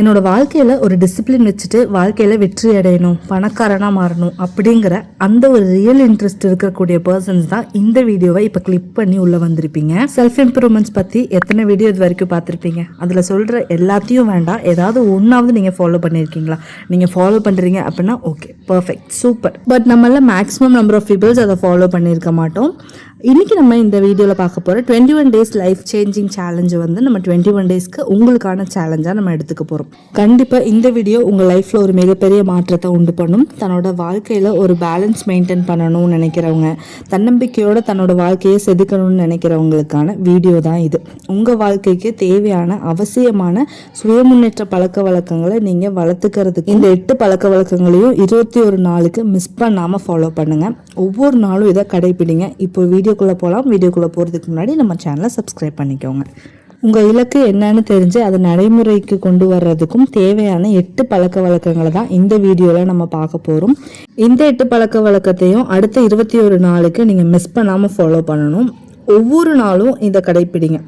என்னோட வாழ்க்கையில் ஒரு டிசிப்ளின் வச்சுட்டு வாழ்க்கையில் வெற்றி அடையணும், பணக்காரனாக மாறணும் அப்படிங்கிற அந்த ஒரு ரியல் இன்ட்ரெஸ்ட் இருக்கக்கூடிய பர்சன்ஸ் தான் இந்த வீடியோவை இப்போ கிளிக் பண்ணி உள்ளே வந்திருப்பீங்க. செல்ஃப் இம்ப்ரூவ்மெண்ட்ஸ் பற்றி எத்தனை வீடியோ இது வரைக்கும் பார்த்துருப்பீங்க. அதில் சொல்கிற எல்லாத்தையும் வேண்டாம், ஏதாவது ஒன்றாவது நீங்கள் ஃபாலோ பண்ணியிருக்கீங்களா? நீங்கள் ஃபாலோ பண்ணுறீங்க அப்படின்னா ஓகே, பர்ஃபெக்ட், சூப்பர். பட் நம்மள மேக்ஸிமம் நம்பர் ஆஃப் பீப்புள்ஸ் அதை ஃபாலோ பண்ணியிருக்க மாட்டோம். இன்றைக்கி நம்ம இந்த வீடியோவில் பார்க்க போகிற 21 days லைஃப் சேஞ்சிங் சேலஞ்சு வந்து நம்ம 21 daysக்கு உங்களுக்கான சேலஞ்சாக நம்ம எடுத்துக்க போகிறோம். கண்டிப்பாக இந்த வீடியோ உங்கள் லைஃப்பில் ஒரு மிகப்பெரிய மாற்றத்தை உண்டு பண்ணும். தன்னோட வாழ்க்கையில் ஒரு பேலன்ஸ் மெயின்டைன் பண்ணணும்னு நினைக்கிறவங்க, தன்னம்பிக்கையோடு தன்னோட வாழ்க்கையை செதுக்கணும்னு நினைக்கிறவங்களுக்கான வீடியோ தான் இது. உங்கள் வாழ்க்கைக்கு தேவையான அவசியமான சுயமுன்னேற்ற பழக்க வழக்கங்களை நீங்கள் வளர்த்துக்கிறதுக்கு இந்த 8 பழக்க வழக்கங்களையும் 21 நாளுக்கு மிஸ் பண்ணாமல் ஃபாலோ பண்ணுங்கள். ஒவ்வொரு நாளும் இதை கடைப்பிடிங்க. இப்போ வீடியோக்குள்ளே போகலாம். வீடியோக்குள்ளே போகிறதுக்கு முன்னாடி நம்ம சேனலை சப்ஸ்கிரைப் பண்ணிக்கோங்க. உங்கள் இலக்கு என்னன்னு தெரிஞ்சு அதை நடைமுறைக்கு கொண்டு வர்றதுக்கும் தேவையான 8 பழக்க வழக்கங்களை தான் இந்த வீடியோவில் நம்ம பார்க்க போகிறோம். இந்த 8 பழக்க வழக்கத்தையும் அடுத்த 21 நாளுக்கு நீங்கள் மிஸ் பண்ணாமல் ஃபாலோ பண்ணணும். ஒவ்வொரு நாளும் இதை கடைப்பிடிங்க.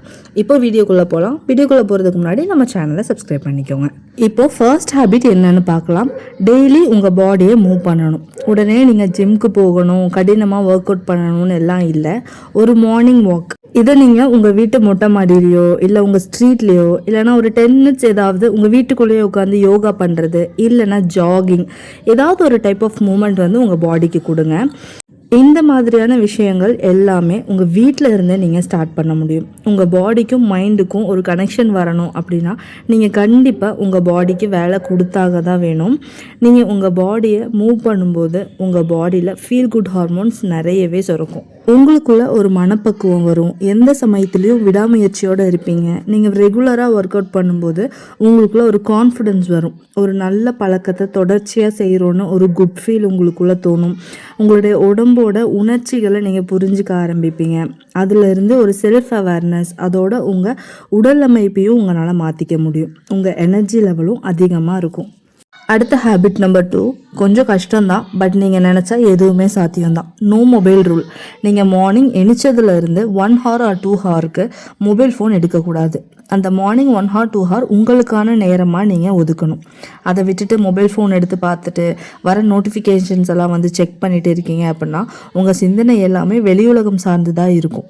இப்போ வீடியோக்குள்ளே போகலாம். வீடியோக்குள்ளே போகிறதுக்கு முன்னாடி நம்ம சேனலை சப்ஸ்கிரைப் பண்ணிக்கோங்க. இப்போது ஃபர்ஸ்ட் ஹேபிட் என்னன்னு பார்க்கலாம். டெய்லி உங்கள் பாடியை மூவ் பண்ணணும். உடனே நீங்கள் ஜிம்க்கு போகணும், கடினமாக ஒர்க் அவுட் பண்ணணும்னு எல்லாம் இல்லை. ஒரு மார்னிங் வாக், இதை நீங்கள் உங்கள் வீட்டு மொட்டை மாடியிலையோ இல்லை உங்கள் ஸ்ட்ரீட்லேயோ இல்லைனா ஒரு 10 minutes ஏதாவது உங்கள் வீட்டுக்குள்ளேயே உட்காந்து யோகா பண்ணுறது இல்லைனா ஜாகிங், ஏதாவது ஒரு டைப் ஆஃப் மூமெண்ட் வந்து உங்கள் பாடிக்கு கொடுங்க. இந்த மாதிரியான விஷயங்கள் எல்லாமே உங்கள் வீட்டில் இருந்தே நீங்கள் ஸ்டார்ட் பண்ண முடியும். உங்கள் பாடிக்கும் மைண்டுக்கும் ஒரு கனெக்ஷன் வரணும் அப்படின்னா நீங்கள் கண்டிப்பாக உங்கள் பாடிக்கு வேலை கொடுத்தாக தான் வேணும். நீங்கள் உங்கள் பாடியை மூவ் பண்ணும்போது உங்கள் பாடியில் ஃபீல் குட் ஹார்மோன்ஸ் நிறையவே சுரக்கும். உங்களுக்குள்ள ஒரு மனப்பக்குவம் வரும். எந்த சமயத்துலேயும் விடாமுயற்சியோடு இருப்பீங்க. நீங்கள் ரெகுலராக ஒர்க் அவுட் பண்ணும்போது உங்களுக்குள்ள ஒரு கான்ஃபிடென்ஸ் வரும். ஒரு நல்ல பழக்கத்தை தொடர்ச்சியாக செய்கிறோன்னு ஒரு குட் ஃபீல் உங்களுக்குள்ளே தோணும். உங்களுடைய உடம்போட உணர்ச்சிகளை நீங்கள் புரிஞ்சுக்க ஆரம்பிப்பீங்க. அதிலிருந்து ஒரு செல்ஃப் அவேர்னஸ், அதோட உங்கள் உடல் அமைப்பையும் உங்களால் மாற்றிக்க முடியும். உங்கள் எனர்ஜி லெவலும் அதிகமாக இருக்கும். அடுத்த ஹேபிட் நம்பர் 2 கொஞ்சம் கஷ்டம்தான், பட் நீங்கள் நினச்சா எதுவுமே சாத்தியம்தான். No mobile rule. நீங்கள் மார்னிங் எணிச்சதுலேருந்து 1 hour or 2 hourக்கு மொபைல் ஃபோன் எடுக்கக்கூடாது. அந்த மார்னிங் 1 hour 2 hour உங்களுக்கான நேரமாக நீங்கள் ஒதுக்கணும். அதை விட்டுட்டு மொபைல் ஃபோன் எடுத்து பார்த்துட்டு வர நோட்டிஃபிகேஷன்ஸ் எல்லாம் வந்து செக் பண்ணிகிட்டு இருக்கீங்க அப்படின்னா உங்கள் சிந்தனை எல்லாமே வெளியுலகம் சார்ந்து தான் இருக்கும்.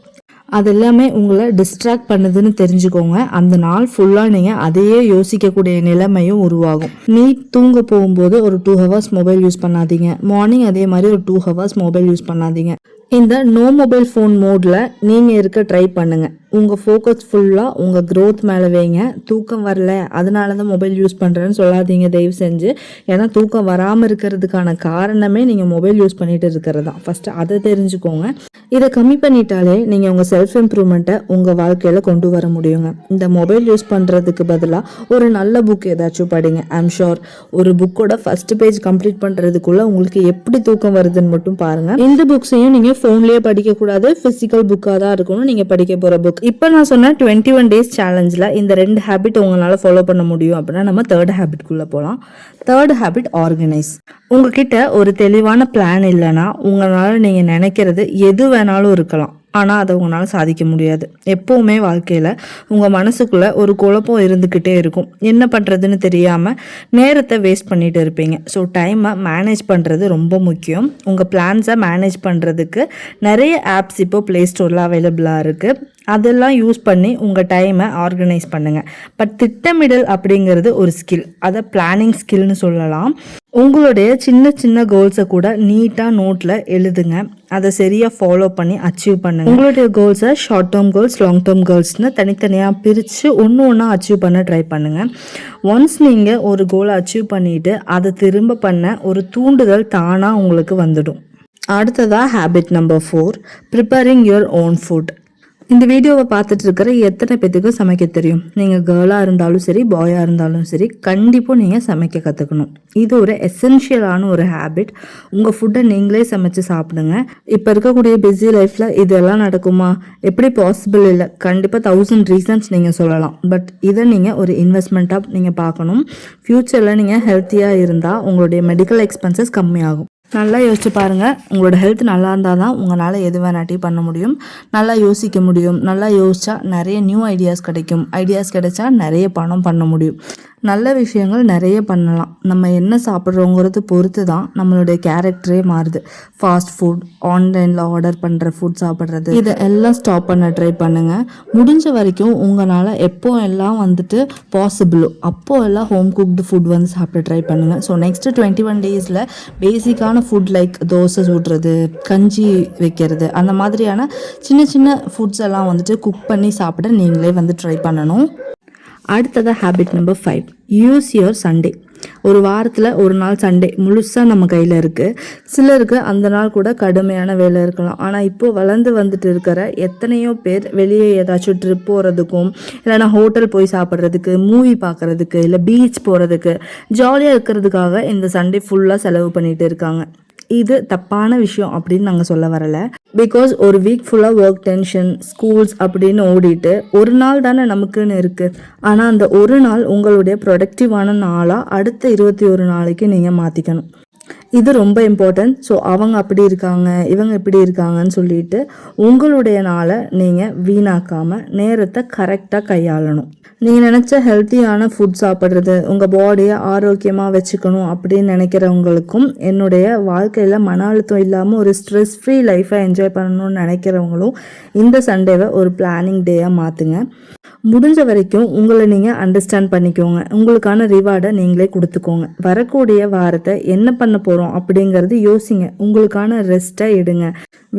அது எல்லாமே உங்களை டிஸ்ட்ராக்ட் பண்ணுதுன்னு தெரிஞ்சுக்கோங்க. அந்த நாள் ஃபுல்லாக நீங்கள் அதையே யோசிக்கக்கூடிய நிலைமையும் உருவாகும். நீ தூங்க போகும்போது ஒரு 2 hours மொபைல் யூஸ் பண்ணாதீங்க. மார்னிங் அதே மாதிரி ஒரு 2 hours மொபைல் யூஸ் பண்ணாதீங்க. இந்த நோ மொபைல் ஃபோன் மோடில் நீங்கள் இருக்க ட்ரை பண்ணுங்கள். உங்கள் ஃபோக்கஸ் ஃபுல்லாக உங்கள் க்ரோத் மேலே வைங்க. தூக்கம் வரல அதனால தான் மொபைல் யூஸ் பண்ணுறேன்னு சொல்லாதீங்க தயவு செஞ்சு. ஏன்னா தூக்கம் வராமல் இருக்கிறதுக்கான காரணமே நீங்கள் மொபைல் யூஸ் பண்ணிட்டு இருக்கிறது தான். ஃபஸ்ட்டு அதை தெரிஞ்சுக்கோங்க. இதை கம்மி பண்ணிட்டாலே நீங்கள் உங்கள் செல்ஃப் இம்ப்ரூவ்மெண்ட்டை உங்கள் வாழ்க்கையில் கொண்டு வர முடியுங்க. இந்த மொபைல் யூஸ் பண்ணுறதுக்கு பதிலாக ஒரு நல்ல புக் ஏதாச்சும் படிங்க. ஐம் ஷோர் ஒரு புக்கோட ஃபர்ஸ்ட் பேஜ் கம்ப்ளீட் பண்ணுறதுக்குள்ளே உங்களுக்கு எப்படி தூக்கம் வருதுன்னு மட்டும் பாருங்கள். இந்த புக்ஸையும் நீங்கள் ஃபோன்லேயே படிக்கக்கூடாது, ஃபிசிக்கல் புக்காக தான் இருக்கணும் நீங்கள் படிக்க போகிற புக். இப்போ நான் சொன்ன 21 days சேலஞ்சில் இந்த 2 ஹேபிட் உங்களால் ஃபாலோ பண்ண முடியும் அப்படின்னா நம்ம 3rd ஹேபிட்குள்ளே போகலாம். 3rd habit organise. உங்ககிட்ட ஒரு தெளிவான பிளான் இல்லைன்னா உங்களால் நீங்கள் நினைக்கிறது எது வேணாலும் இருக்கலாம், ஆனால் அதை உங்களால் சாதிக்க முடியாது. எப்போவுமே வாழ்க்கையில் உங்கள் மனசுக்குள்ளே ஒரு குழப்பம் இருந்துக்கிட்டே இருக்கும். என்ன பண்ணுறதுன்னு தெரியாமல் நேரத்தை வேஸ்ட் பண்ணிகிட்டு இருப்பீங்க. ஸோ டைமை மேனேஜ் பண்ணுறது ரொம்ப முக்கியம். உங்கள் பிளான்ஸை மேனேஜ் பண்ணுறதுக்கு நிறைய ஆப்ஸ் இப்போ ப்ளே ஸ்டோரில் அவைலபிளாக இருக்குது. அதெல்லாம் யூஸ் பண்ணி உங்கள் டைமை ஆர்கனைஸ் பண்ணுங்கள். பட் திட்டமிடல் அப்படிங்கிறது ஒரு ஸ்கில், அதை பிளானிங் ஸ்கில்னு சொல்லலாம். உங்களுடைய சின்ன சின்ன கோல்ஸை கூட நீட்டாக நோட்டில் எழுதுங்க. அதை சரியாக ஃபாலோ பண்ணி அச்சீவ் பண்ணுங்கள். உங்களுடைய கோல்ஸை short term goals, long term கோல்ஸ்னு தனித்தனியாக பிரித்து ஒன்று அச்சீவ் பண்ண ட்ரை பண்ணுங்கள். ஒன்ஸ் நீங்கள் ஒரு கோலை அச்சீவ் பண்ணிவிட்டு அதை திரும்ப பண்ண ஒரு தூண்டுதல் தானாக உங்களுக்கு வந்துடும். அடுத்ததாக habit number 4 preparing your own food. இந்த வீடியோவை பார்த்துட்டு இருக்கிற எத்தனை பேத்துக்கும் சமைக்க தெரியும்? நீங்கள் கேர்ளாக இருந்தாலும் சரி, பாயாக இருந்தாலும் சரி, கண்டிப்பாக நீங்கள் சமைக்க கற்றுக்கணும். இது ஒரு எசென்ஷியலான ஒரு ஹேபிட். உங்கள் ஃபுட்டை நீங்களே சமைச்சு சாப்பிடுங்க. இப்போ இருக்கக்கூடிய பிஸி லைஃப்பில் இதெல்லாம் நடக்குமா? எப்படி பாசிபிள் இல்லை. கண்டிப்பாக 1000 ரீசன்ஸ் நீங்கள் சொல்லலாம். பட் இதை நீங்கள் ஒரு இன்வெஸ்ட்மெண்ட்டாக நீங்கள் பார்க்கணும். ஃப்யூச்சரில் நீங்கள் ஹெல்த்தியாக இருந்தால் உங்களுடைய மெடிக்கல் எக்ஸ்பென்சஸ் கம்மியாகும். நல்லா யோசிச்சு பாருங்கள். உங்களோட ஹெல்த் நல்லா இருந்தால் தான் உங்களால் எது வேணாட்டியும் பண்ண முடியும். நல்லா யோசிக்க முடியும். நல்லா யோசிச்சா நிறைய நியூ ஐடியாஸ் கிடைக்கும். ஐடியாஸ் கிடைச்சா நிறைய பணம் பண்ண முடியும். நல்ல விஷயங்கள் நிறைய பண்ணலாம். நம்ம என்ன சாப்பிட்றோங்கிறது பொறுத்து தான் நம்மளுடைய கேரக்டரே மாறுது. ஃபாஸ்ட் ஃபுட், ஆன்லைனில் ஆர்டர் பண்ணுற ஃபுட் சாப்பிட்றது, இதை எல்லாம் ஸ்டாப் பண்ண ட்ரை பண்ணுங்கள். முடிஞ்ச வரைக்கும் உங்களால் எப்போ எல்லாம் வந்துட்டு பாசிபிளோ அப்போ எல்லாம் ஹோம் குக்டு ஃபுட் வந்து சாப்பிட ட்ரை பண்ணுங்கள். ஸோ நெக்ஸ்ட்டு 21 டேஸில் பேசிக்கான ஃபுட் லைக் தோசை சுடுறது, கஞ்சி வைக்கிறது, அந்த மாதிரியான சின்ன சின்ன ஃபுட்ஸ் எல்லாம் வந்துட்டு குக் பண்ணி சாப்பிட நீங்களே வந்து ட்ரை பண்ணணும். அடுத்ததாக habit number 5, use your Sunday. ஒரு வாரத்தில் ஒரு நாள் சண்டே முழுசாக நம்ம கையில் இருக்குது. சிலருக்கு அந்த நாள் கூட கடுமையான வேலை இருக்கலாம். ஆனால் இப்போது வளர்ந்து வந்துட்டு இருக்கிற எத்தனையோ பேர் வெளியே ஏதாச்சும் ட்ரிப் போகிறதுக்கும், இல்லைனா ஹோட்டல் போய் சாப்பிட்றதுக்கு, மூவி பார்க்குறதுக்கு, இல்லை பீச் போகிறதுக்கு, ஜாலியாக இருக்கிறதுக்காக இந்த சண்டே ஃபுல்லாக செலவு பண்ணிகிட்டு இருக்காங்க. இது தப்பான விஷயம் அப்படின்னு நாங்கள் சொல்ல வரலை. பிகாஸ் ஒரு வீக் ஃபுல்லாக ஒர்க் டென்ஷன், ஸ்கூல்ஸ் அப்படின்னு ஓடிட்டு ஒரு நாள் தானே நமக்குன்னு இருக்குது. ஆனால் அந்த ஒரு நாள் உங்களுடைய ப்ரொடக்டிவான நாளாக அடுத்த 21 நாளைக்கு நீங்கள் மாற்றிக்கணும். இது ரொம்ப இம்பார்ட்டன்ட். ஸோ அவங்க அப்படி இருக்காங்க, இவங்க இப்படி இருக்காங்கன்னு சொல்லிட்டு உங்களுடைய நாளை நீங்கள் வீணாக்காமல் நேரத்தை கரெக்டாக கையாளணும். நீங்கள் நினச்ச ஹெல்த்தியான ஃபுட் சாப்பிட்றது, உங்கள் பாடியை ஆரோக்கியமாக வச்சுக்கணும் அப்படின்னு நினைக்கிறவங்களுக்கும், என்னுடைய வாழ்க்கையில் மன அழுத்தம் இல்லாமல் ஒரு ஸ்ட்ரெஸ் ஃப்ரீ லைஃப்பை என்ஜாய் பண்ணணும்னு நினைக்கிறவங்களும் இந்த சண்டேவை ஒரு பிளானிங் டேயாக மாற்றுங்க. முடிஞ்ச வரைக்கும் உங்களை நீங்கள் அண்டர்ஸ்டாண்ட் பண்ணிக்கோங்க. உங்களுக்கான ரிவார்டை நீங்களே கொடுத்துக்கோங்க. வரக்கூடிய வாரத்தை என்ன பண்ண போகிறோம் அப்படிங்கிறது யோசிங்க. உங்களுக்கான ரெஸ்ட்டை எடுங்க.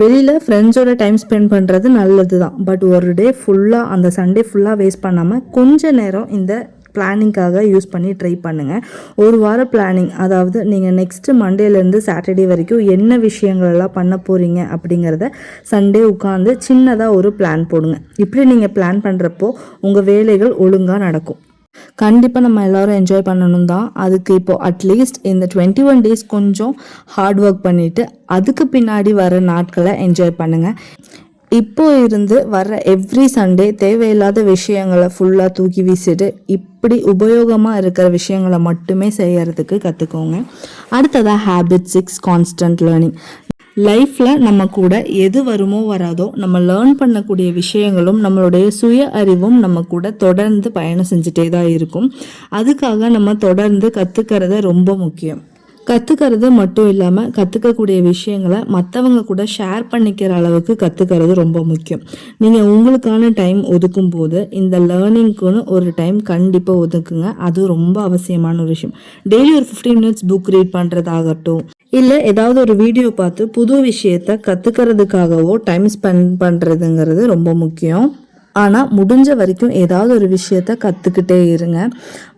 வெளியில் ஃப்ரெண்ட்ஸோட டைம் ஸ்பெண்ட் பண்ணுறது நல்லது தான். பட் ஒரு டே ஃபுல்லாக, அந்த சண்டே ஃபுல்லாக வேஸ்ட் பண்ணாமல் கொஞ்ச நேரம் இந்த பிளானிங்காக யூஸ் பண்ணி ட்ரை பண்ணுங்கள். ஒரு வார பிளானிங், அதாவது நீங்கள் நெக்ஸ்ட்டு மண்டேலேருந்து சாட்டர்டே வரைக்கும் என்ன விஷயங்களெல்லாம் பண்ண போகிறீங்க அப்படிங்கிறத சண்டே உட்காந்து சின்னதாக ஒரு பிளான் போடுங்க. இப்படி நீங்கள் பிளான் பண்ணுறப்போ உங்கள் வேலைகள் ஒழுங்காக நடக்கும். கண்டிப்பாக நம்ம எல்லோரும் என்ஜாய் பண்ணணும் தான். அதுக்கு இப்போது அட்லீஸ்ட் இந்த 21 டேஸ் கொஞ்சம் ஹார்ட் ஒர்க் பண்ணிவிட்டு அதுக்கு பின்னாடி வர நாட்களை என்ஜாய் பண்ணுங்கள். இப்போ இருந்து வர்ற எவ்ரி சண்டே தேவையில்லாத விஷயங்களை ஃபுல்லாக தூக்கி வீசிட்டு இப்படி உபயோகமாக இருக்கிற விஷயங்களை மட்டுமே செய்யறதுக்கு கற்றுக்கோங்க. அடுத்ததாக ஹேபிட் 6, கான்ஸ்டன்ட் லேர்னிங். லைஃப்பில் நம்ம கூட எது வருமோ வராதோ நம்ம லேர்ன் பண்ணக்கூடிய விஷயங்களும் நம்மளுடைய சுய அறிவும் நம்ம கூட தொடர்ந்து பயணம் செஞ்சுட்டே தான் இருக்கும். அதுக்காக நம்ம தொடர்ந்து கற்றுக்கிறது ரொம்ப முக்கியம். கற்றுக்கிறது மட்டும் இல்லாமல் கற்றுக்கக்கூடிய விஷயங்களை மற்றவங்க கூட ஷேர் பண்ணிக்கிற அளவுக்கு கற்றுக்கிறது ரொம்ப முக்கியம். நீங்கள் உங்களுக்கான டைம் ஒதுக்கும் போது இந்த லேர்னிங்க்குன்னு ஒரு டைம் கண்டிப்பாக ஒதுக்குங்க. அது ரொம்ப அவசியமான ஒரு விஷயம். டெய்லி ஒரு 15 minutes புக் ரீட் பண்ணுறதாகட்டும், இல்லை ஏதாவது ஒரு வீடியோ பார்த்து புது விஷயத்த கற்றுக்கிறதுக்காகவோ டைம் ஸ்பெண்ட் பண்ணுறதுங்கிறது ரொம்ப முக்கியம். ஆனால் முடிஞ்ச வரைக்கும் ஏதாவது ஒரு விஷயத்த கற்றுக்கிட்டே இருங்க.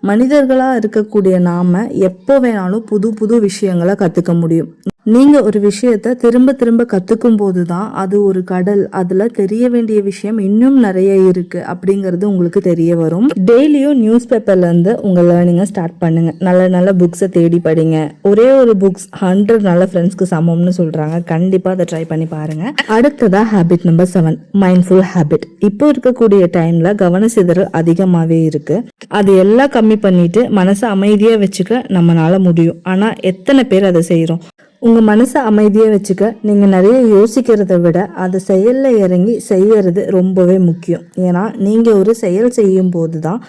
மனிதர்களாக இருக்கக்கூடிய நாம் எப்போ வேணாலும் புது புது விஷயங்களை கற்றுக்க முடியும். நீங்கள் ஒரு விஷயத்த திரும்ப திரும்ப கற்றுக்கும் போது தான் அது ஒரு கடல், அதில் தெரிய வேண்டிய விஷயம் இன்னும் நிறைய இருக்குது அப்படிங்கிறது உங்களுக்கு தெரிய வரும். டெய்லியும் நியூஸ் பேப்பர்லேருந்து உங்கள் லேர்னிங்கை ஸ்டார்ட் பண்ணுங்கள். நல்ல நல்ல புக்ஸை தேடி படிங்க. ஒரே ஒரு புக்ஸ் 100 நல்ல ஃப்ரெண்ட்ஸ்க்கு சமம்னு சொல்கிறாங்க. கண்டிப்பாக அதை ட்ரை பண்ணி பாருங்கள். அடுத்ததாக ஹேபிட் நம்பர் 7, மைண்ட்ஃபுல் ஹேபிட். இப்போ இருக்கக்கூடிய டைமில் கவன சிதறல் அதிகமாகவே இருக்குது. அது எல்லாம் கம்மி பண்ணிட்டு மனசை அமைதியாக வச்சுக்க நம்மளால முடியும். ஆனால் எத்தனை பேர் அதை செய்கிறோம்? உங்கள் மனசை அமைதியாக வச்சுக்க நீங்கள் நிறைய யோசிக்கிறத விட அதை செயலில் இறங்கி செய்யறது ரொம்பவே முக்கியம். ஏன்னா நீங்கள் ஒரு செயல் செய்யும் போது தான்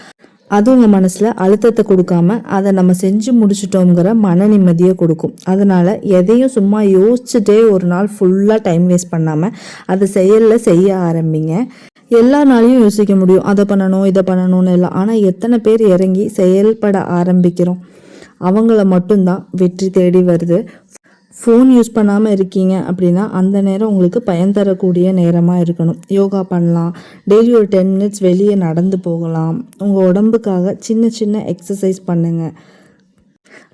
அது உங்கள் மனசில் அழுத்தத்தை கொடுக்காம அதை நம்ம செஞ்சு முடிச்சிட்டோங்கிற மன நிம்மதியை கொடுக்கும். அதனால் எதையும் சும்மா யோசிச்சுட்டே ஒரு நாள் ஃபுல்லாக டைம் வேஸ்ட் பண்ணாமல் அதை செயலில் செய்ய ஆரம்பிங்க. எல்லா நாளையும் யோசிக்க முடியும், அதை பண்ணணும் இதை பண்ணணும்னு எல்லாம். ஆனால் எத்தனை பேர் இறங்கி செயல்பட ஆரம்பிக்கிறோம்? அவங்கள மட்டும்தான் வெற்றி தேடி வருது. ஃபோன் யூஸ் பண்ணாமல் இருக்கீங்க அப்படின்னா அந்த நேரம் உங்களுக்கு பயன் தரக்கூடிய நேரமாக இருக்கணும். யோகா பண்ணலாம், டெய்லி ஒரு 10 minutes வெளியே நடந்து போகலாம், உங்கள் உடம்புக்காக சின்ன சின்ன எக்ஸசைஸ் பண்ணுங்கள்.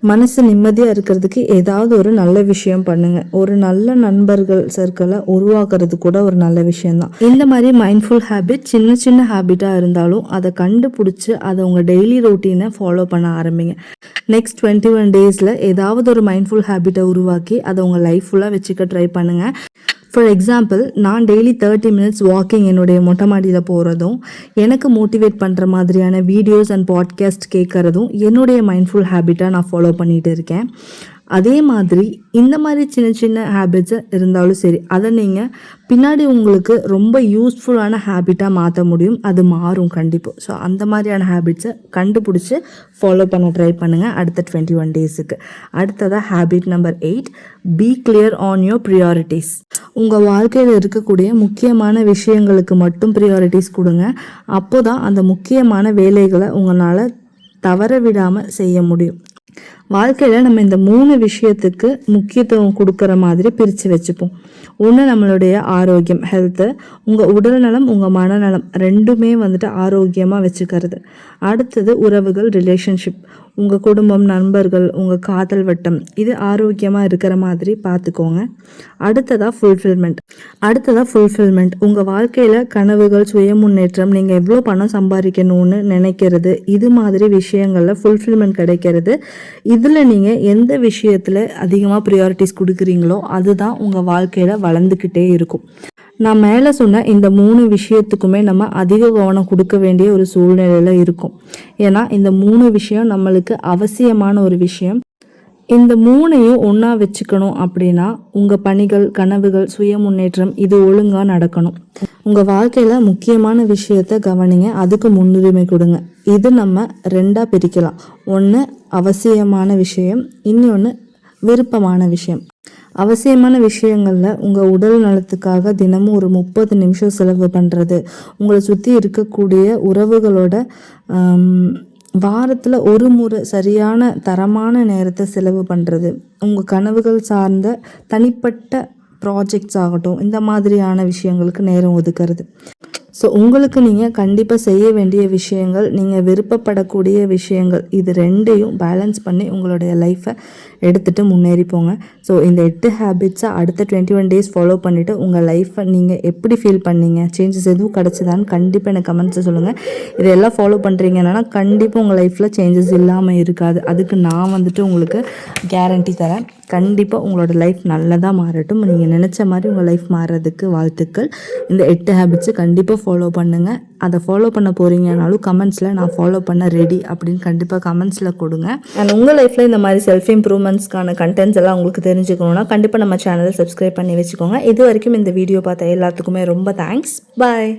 மனசு நிம்மதியாக இருக்கிறதுக்கு ஏதாவது ஒரு நல்ல விஷயம் பண்ணுங்கள். ஒரு நல்ல நண்பர்கள் சர்க்கிளை உருவாக்குறது கூட ஒரு நல்ல விஷயம்தான். இந்த மாதிரி மைண்ட்ஃபுல் ஹேபிட் சின்ன சின்ன ஹேபிட்டாக இருந்தாலும் அதை கண்டுபிடிச்சி அதை உங்கள் டெய்லி ரொட்டீனை ஃபாலோ பண்ண ஆரம்பிங்க. நெக்ஸ்ட் 21 டேஸில் ஏதாவது ஒரு மைண்ட்ஃபுல் ஹேபிட்டை உருவாக்கி அதை உங்கள் லைஃப் ஃபுல்லாக வச்சுக்க ட்ரை பண்ணுங்கள். ஃபார் எக்ஸாம்பிள், நான் டெய்லி 30 minutes வாக்கிங் என்னுடைய மொட்டை மாடியில் போகிறதும், எனக்கு மோட்டிவேட் பண்ணுற மாதிரியான வீடியோஸ் அண்ட் பாட்காஸ்ட் கேட்குறதும் என்னுடைய மைண்ட்ஃபுல் ஹேபிட்டாக நான் ஃபாலோ பண்ணிகிட்டு இருக்கேன். அதே மாதிரி இந்த மாதிரி சின்ன சின்ன ஹேபிட்ஸை இருந்தாலும் சரி, அதை நீங்கள் பின்னாடி உங்களுக்கு ரொம்ப யூஸ்ஃபுல்லான ஹேபிட்டாக மாற்ற முடியும். அது மாறும் கண்டிப்பாக. ஸோ அந்த மாதிரியான ஹேபிட்ஸை கண்டுபிடிச்சி ஃபாலோ பண்ண ட்ரை பண்ணுங்கள் அடுத்த 21 டேஸுக்கு. அடுத்ததாக habit number 8, B clear on your priorities. உங்கள் வாழ்க்கையில் இருக்கக்கூடிய முக்கியமான விஷயங்களுக்கு மட்டும் ப்ரியாரிட்டிஸ் கொடுங்க. அப்போ தான் அந்த முக்கியமான வேலைகளை உங்களால் தவற விடாமல் செய்ய முடியும். வாழ்க்கையில் நம்ம இந்த 3 விஷயத்துக்கு முக்கியத்துவம் கொடுக்குற மாதிரி பிரித்து வச்சுப்போம். ஒன்று நம்மளுடைய ஆரோக்கியம், ஹெல்த்து, உங்கள் உடல் நலம், உங்கள் மனநலம் ரெண்டுமே ஆரோக்கியமாக வச்சுக்கிறது. அடுத்தது உறவுகள், ரிலேஷன்ஷிப், உங்கள் குடும்பம், நண்பர்கள், உங்கள் காதல் வட்டம், இது ஆரோக்கியமாக இருக்கிற மாதிரி பார்த்துக்கோங்க. அடுத்ததாக ஃபுல்ஃபில்மெண்ட், உங்கள் வாழ்க்கையில் கனவுகள், சுய முன்னேற்றம், நீங்கள் எவ்வளோ பணம் சம்பாதிக்கணும்னு நினைக்கிறது, இது மாதிரி விஷயங்களில் ஃபுல்ஃபில்மெண்ட் கிடைக்கிறது. இதில் நீங்கள் எந்த விஷயத்தில் அதிகமாக ப்ரியாரிட்டிஸ் கொடுக்குறீங்களோ அதுதான் உங்கள் வாழ்க்கையில் வளர்ந்துக்கிட்டே இருக்கும். நான் மேலே சொன்ன இந்த 3 விஷயத்துக்குமே நம்ம அதிக கவனம் கொடுக்க வேண்டிய ஒரு சூழ்நிலையில் இருக்கும். ஏன்னா இந்த 3 விஷயம் நம்மளுக்கு அவசியமான ஒரு விஷயம். இந்த 3ஐயும் ஒன்றா வச்சுக்கணும் அப்படின்னா உங்கள் பணிகள், கனவுகள், சுய முன்னேற்றம் இது ஒழுங்காக நடக்கணும். உங்கள் வாழ்க்கையில் முக்கியமான விஷயத்தை கவனிங்க, அதுக்கு முன்னுரிமை கொடுங்க. இது நம்ம 2ஆக பிரிக்கலாம். ஒன்று அவசியமான விஷயம், இன்னொன்று விருப்பமான விஷயம். அவசியமான விஷயங்களில் உங்கள் உடல் நலத்துக்காக தினமும் ஒரு 30 நிமிஷம் செலவு பண்ணுறது, உங்களை சுற்றி இருக்கக்கூடிய உறவுகளோட வாரத்தில் ஒரு முறை சரியான தரமான நேரத்தை செலவு பண்ணுறது, உங்கள் கனவுகள் சார்ந்த தனிப்பட்ட ப்ராஜெக்ட்ஸ் ஆகட்டும், இந்த மாதிரியான விஷயங்களுக்கு நேரம் ஒதுக்கிறது. ஸோ உங்களுக்கு நீங்கள் கண்டிப்பாக செய்ய வேண்டிய விஷயங்கள், நீங்கள் விருப்பப்படக்கூடிய விஷயங்கள், இது 2ஐயும் பேலன்ஸ் பண்ணி உங்களுடைய லைஃப்பை எடுத்துகிட்டு முன்னேறி போங்க. ஸோ இந்த 8 ஹேபிட்ஸை அடுத்த 21 டேஸ் ஃபாலோ பண்ணிவிட்டு உங்கள் லைஃப்பை நீங்கள் எப்படி ஃபீல் பண்ணீங்க, சேஞ்சஸ் எதுவும் கிடச்சிதான்னு கண்டிப்பாக எனக்கு கமெண்ட்ஸை சொல்லுங்கள். இதெல்லாம் ஃபாலோ பண்ணுறீங்கன்னா கண்டிப்பாக உங்கள் லைஃப்பில் சேஞ்சஸ் இல்லாமல் இருக்காது. அதுக்கு நான் உங்களுக்கு கேரண்டி தரேன். கண்டிப்பாக உங்களோட லைஃப் நல்லதாக மாறட்டும். நீங்கள் நினச்ச மாதிரி உங்கள் லைஃப் மாறுறதுக்கு வாழ்த்துக்கள். இந்த 8 ஹேபிட்ஸை கண்டிப்பாக ஃபாலோ பண்ணுங்கள். அதை ஃபாலோ பண்ண போகிறீங்கனாலும் கமெண்ட்ஸில் நான் ஃபாலோ பண்ண ரெடி அப்படின்னு கண்டிப்பாக கமெண்ட்ஸில் கொடுங்க. அண்ட் உங்கள் லைஃப்பில் இந்த மாதிரி செல்ஃப் இம்ப்ரூவ்மெண்ட்ஸ்க்கான கண்டென்ட்ஸ் எல்லாம் உங்களுக்கு தெரிஞ்சுக்கணுன்னா கண்டிப்பாக நம்ம சேனலை சப்ஸ்கிரைப் பண்ணி வச்சுக்கோங்க. இது வரைக்கும் இந்த வீடியோ பார்த்த எல்லாத்துக்குமே ரொம்ப தேங்க்ஸ். பாய்.